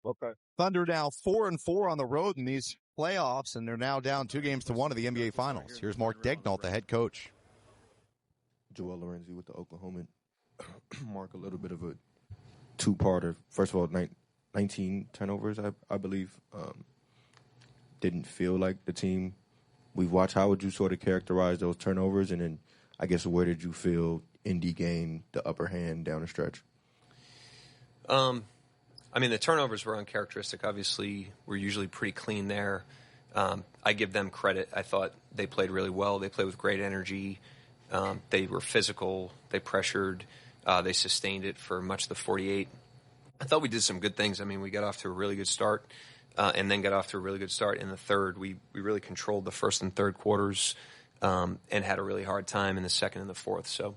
Okay. Thunder now 4-4 on the road in these playoffs, and they're now down 2-1 of the NBA Finals. Here's Mark Daigneault, the head coach. Joel Lorenzi with the Oklahoma. Mark, a little bit of a two-parter. First of all, 19 turnovers, I believe. Didn't feel like the team we've watched. How would you sort of characterize those turnovers? And then, I guess, where did you feel Indy gained the upper hand down the stretch? The turnovers were uncharacteristic. Obviously, we're usually pretty clean there. I give them credit. I thought they played really well. They played with great energy. They were physical. They pressured. They sustained it for much of the 48. I thought we did some good things. We got off to a really good start and then got off to a really good start in the third. We really controlled the first and third quarters and had a really hard time in the second and the fourth. So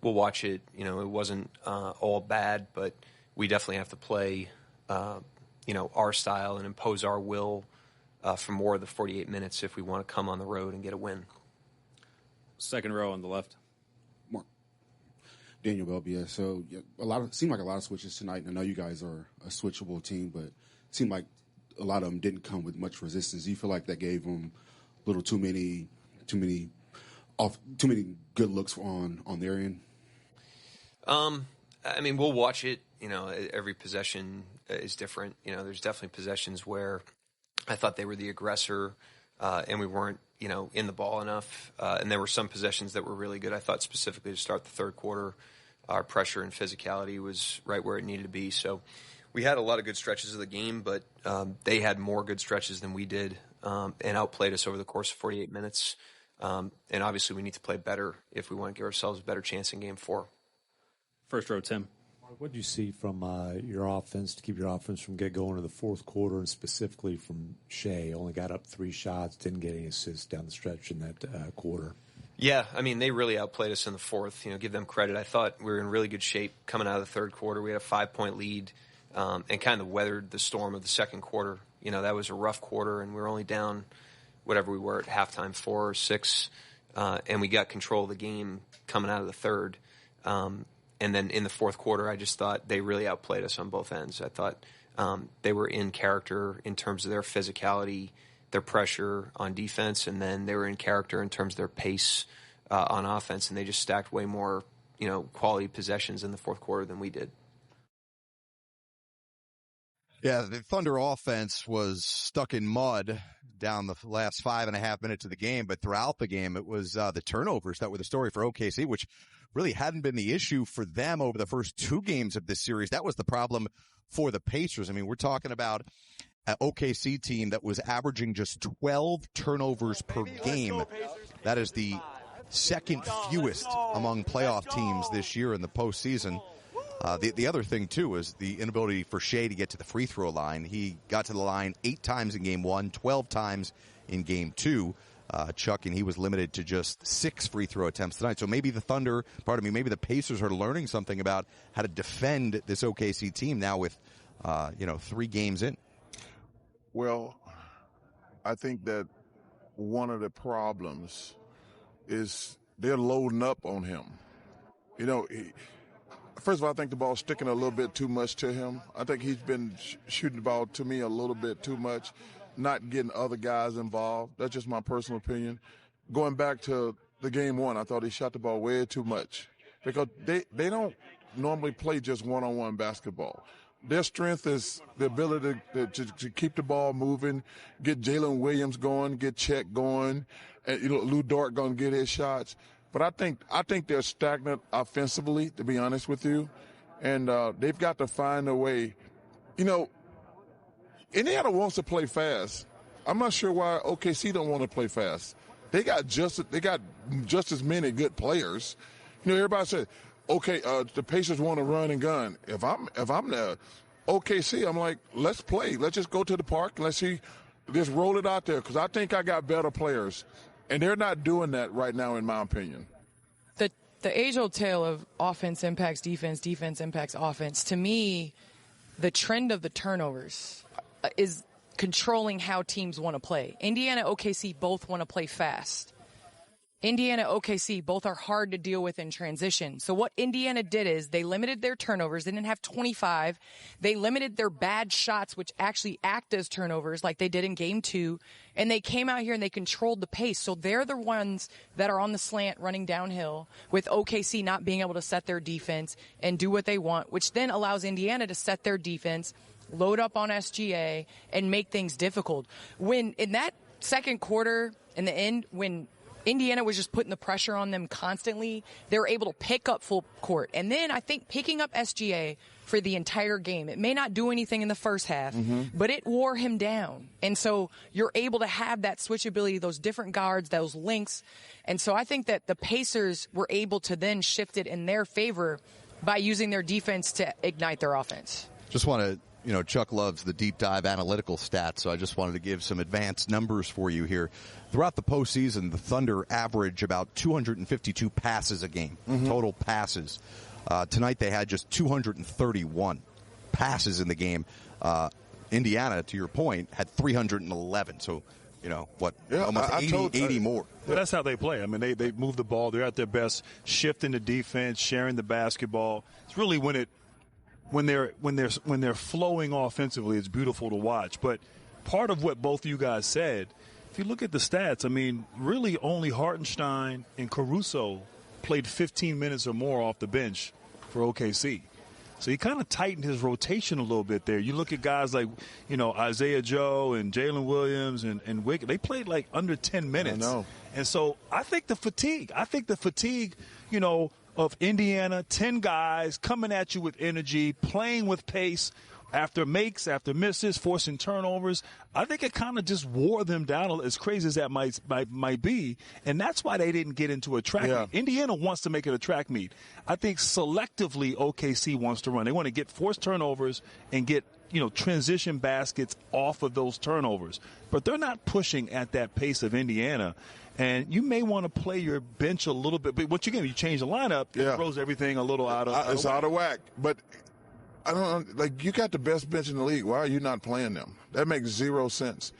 we'll watch it. It wasn't all bad, but we definitely have to play, our style and impose our will for more of the 48 minutes if we want to come on the road and get a win. Second row on the left. Mark. Daniel Belbia. So seemed like a lot of switches tonight. I know you guys are a switchable team, but it seemed like a lot of them didn't come with much resistance. Do you feel like that gave them a little too many good looks on their end? We'll watch it. Every possession is different. There's definitely possessions where I thought they were the aggressor and we weren't, in the ball enough. And there were some possessions that were really good. I thought specifically to start the third quarter, our pressure and physicality was right where it needed to be. So we had a lot of good stretches of the game, but they had more good stretches than we did and outplayed us over the course of 48 minutes. And obviously we need to play better if we want to give ourselves a better chance in game 4. First row, Tim. What do you see from your offense to keep your offense from going to the fourth quarter, and specifically from Shea? Only got up 3 shots, didn't get any assists down the stretch in that quarter. Yeah, they really outplayed us in the fourth. Give them credit. I thought we were in really good shape coming out of the third quarter. We had a 5-point lead and kind of weathered the storm of the second quarter. That was a rough quarter, and we were only down whatever we were at halftime, 4 or 6, and we got control of the game coming out of the third. And then in the fourth quarter, I just thought they really outplayed us on both ends. I thought they were in character in terms of their physicality, their pressure on defense, and then they were in character in terms of their pace on offense. And they just stacked way more, quality possessions in the fourth quarter than we did. Yeah, the Thunder offense was stuck in mud down the last 5.5 minutes of the game, but throughout the game, it was the turnovers that were the story for OKC, which really hadn't been the issue for them over the first 2 games of this series. That was the problem for the Pacers. We're talking about an OKC team that was averaging just 12 turnovers per game. That is the second fewest among playoff teams this year in the postseason. The other thing, too, is the inability for Shea to get to the free throw line. He got to the line 8 times in game 1, 12 times in game 2. Chuck, and he was limited to just 6 free throw attempts tonight. So maybe maybe the Pacers are learning something about how to defend this OKC team now with, 3 games in. Well, I think that one of the problems is they're loading up on him. First of all, I think the ball's sticking a little bit too much to him. I think he's been shooting the ball to me a little bit too much, not getting other guys involved. That's just my personal opinion. Going back to the game 1, I thought he shot the ball way too much because they don't normally play just one-on-one basketball. Their strength is the ability to keep the ball moving, get Jalen Williams going, get Chet going, and Lou Dort going to get his shots. But I think they're stagnant offensively, to be honest with you, and they've got to find a way. Indiana wants to play fast. I'm not sure why OKC don't want to play fast. They got just as many good players. Everybody said, okay, the Pacers want to run and gun. If I'm the OKC, I'm like, let's play. Let's just go to the park and let's see, just roll it out there because I think I got better players. And they're not doing that right now, in my opinion. The age-old tale of offense impacts defense, defense impacts offense. To me, the trend of the turnovers is controlling how teams want to play. Indiana, OKC both want to play fast. Indiana, OKC, both are hard to deal with in transition. So what Indiana did is they limited their turnovers. They didn't have 25. They limited their bad shots, which actually act as turnovers like they did in game 2. And they came out here and they controlled the pace. So they're the ones that are on the slant running downhill, with OKC not being able to set their defense and do what they want, which then allows Indiana to set their defense, load up on SGA, and make things difficult. When in that second quarter, in the end, when Indiana was just putting the pressure on them constantly, they were able to pick up full court. And then I think picking up SGA for the entire game, it may not do anything in the first half, but it wore him down. And so you're able to have that switchability, those different guards, those links. And so I think that the Pacers were able to then shift it in their favor by using their defense to ignite their offense. Just want to, Chuck loves the deep dive analytical stats, so I just wanted to give some advanced numbers for you here. Throughout the postseason, the Thunder average about 252 passes a game, total passes. Tonight they had just 231 passes in the game. Indiana, to your point, had 311. So, almost 80 more. Well, that's how they play. I mean, they move the ball. They're at their best, shifting the defense, sharing the basketball. It's really when they're flowing offensively, it's beautiful to watch. But part of what both of you guys said, if you look at the stats, I mean, really only Hartenstein and Caruso played 15 minutes or more off the bench for OKC. So he kind of tightened his rotation a little bit there. You look at guys like, Isaiah Joe and Jalen Williams and Wiggins. They played like under 10 minutes. I know. And so I think the fatigue, of Indiana, 10 guys coming at you with energy, playing with pace, after makes, after misses, forcing turnovers. I think it kind of just wore them down, as crazy as that might be, and that's why they didn't get into a track meet. Indiana wants to make it a track meet. I think selectively OKC wants to run. They want to get forced turnovers and get transition baskets off of those turnovers. But they're not pushing at that pace of Indiana. And you may want to play your bench a little bit. But once you change the lineup, it throws everything a little out of whack. It's out of whack. But I don't you got the best bench in the league. Why are you not playing them? That makes zero sense.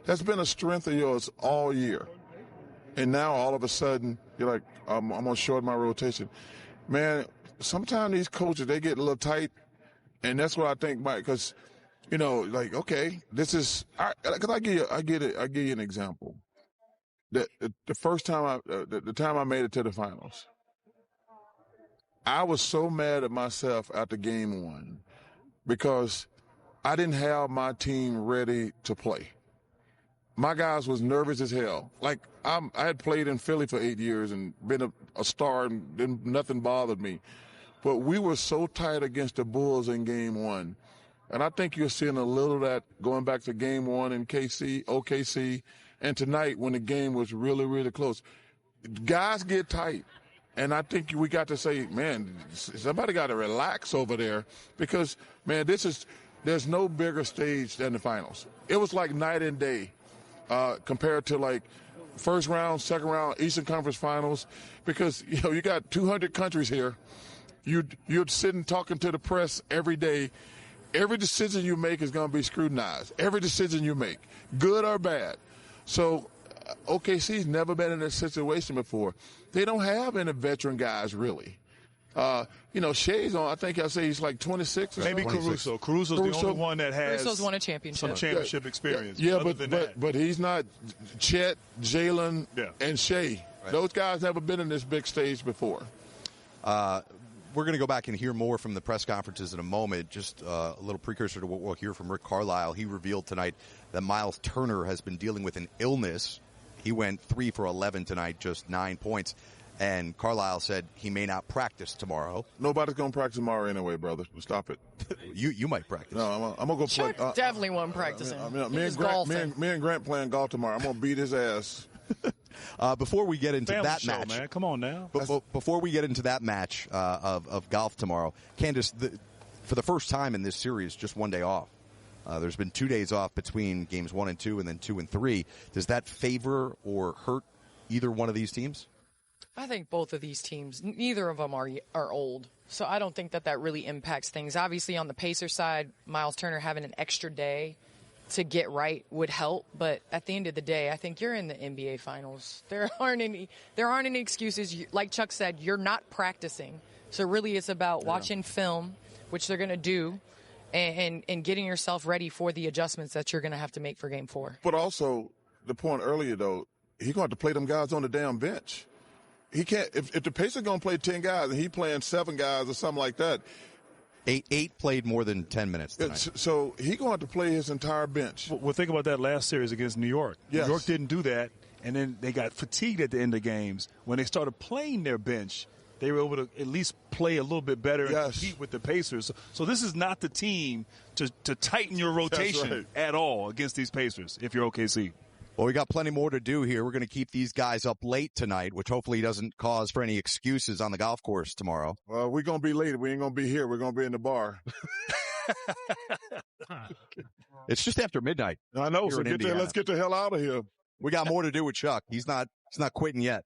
That's been a strength of yours all year. And now all of a sudden you're like, I'm going to shorten my rotation. Man, sometimes these coaches, they get a little tight. And that's what I think, Mike, because, okay, this is, because I give you an example. The first time the time I made it to the finals, I was so mad at myself after game 1 because I didn't have my team ready to play. My guys was nervous as hell. Like I had played in Philly for 8 years and been a star, and nothing bothered me. But we were so tight against the Bulls in game 1. And I think you're seeing a little of that going back to game 1 in OKC, and tonight when the game was really, really close. Guys get tight. And I think we got to say, man, somebody got to relax over there because, man, there's no bigger stage than the finals. It was like night and day compared to like first round, second round, Eastern Conference Finals, because, you got 200 countries here. You're sitting talking to the press every day. Every decision you make is going to be scrutinized. Every decision you make, good or bad. So OKC's never been in this situation before. They don't have any veteran guys, really. Shea's on, I think I say he's like 26 or maybe 26. Caruso. Caruso's the only one that has Caruso's won a championship. Some championship experience. Yeah, but he's not Chet, Jalen, and Shea. Right. Those guys never been in this big stage before. We're going to go back and hear more from the press conferences in a moment. Just a little precursor to what we'll hear from Rick Carlisle. He revealed tonight that Miles Turner has been dealing with an illness. He went 3 for 11 tonight, just 9 points. And Carlisle said he may not practice tomorrow. Nobody's going to practice tomorrow anyway, brother. Stop it. You might practice. No, I'm going to go play. Definitely won't practice. Me and Grant playing golf tomorrow. I'm going to beat his ass. Before we get into Family that show, match, man. Come on now. Before we get into that match of golf tomorrow, Candace, for the first time in this series, just one day off. There's been 2 days off between games 1 and 2 and then 2 and 3. Does that favor or hurt either one of these teams? I think both of these teams, neither of them are old. So I don't think that really impacts things. Obviously, on the Pacers side, Miles Turner having an extra day to get right would help. But at the end of the day, I think you're in the NBA Finals. There aren't any excuses. Like Chuck said, you're not practicing. So really it's about watching film, which they're going to do, and getting yourself ready for the adjustments that you're going to have to make for Game 4. But also, the point earlier, though, he's going to have to play them guys on the damn bench. He can't – if the Pacers going to play 10 guys and he playing 7 guys or something like that. Eight played more than 10 minutes tonight. So he going to have to play his entire bench. Well, think about that last series against New York. Yes. New York didn't do that, and then they got fatigued at the end of games. When they started playing their bench, they were able to at least play a little bit better and compete with the Pacers. So this is not the team to tighten your rotation at all against these Pacers if you're OKC. Well, we got plenty more to do here. We're going to keep these guys up late tonight, which hopefully doesn't cause for any excuses on the golf course tomorrow. Well, we're going to be late. We ain't going to be here. We're going to be in the bar. It's just after midnight. I know. So let's get the hell out of here. We got more to do with Chuck. He's not quitting yet.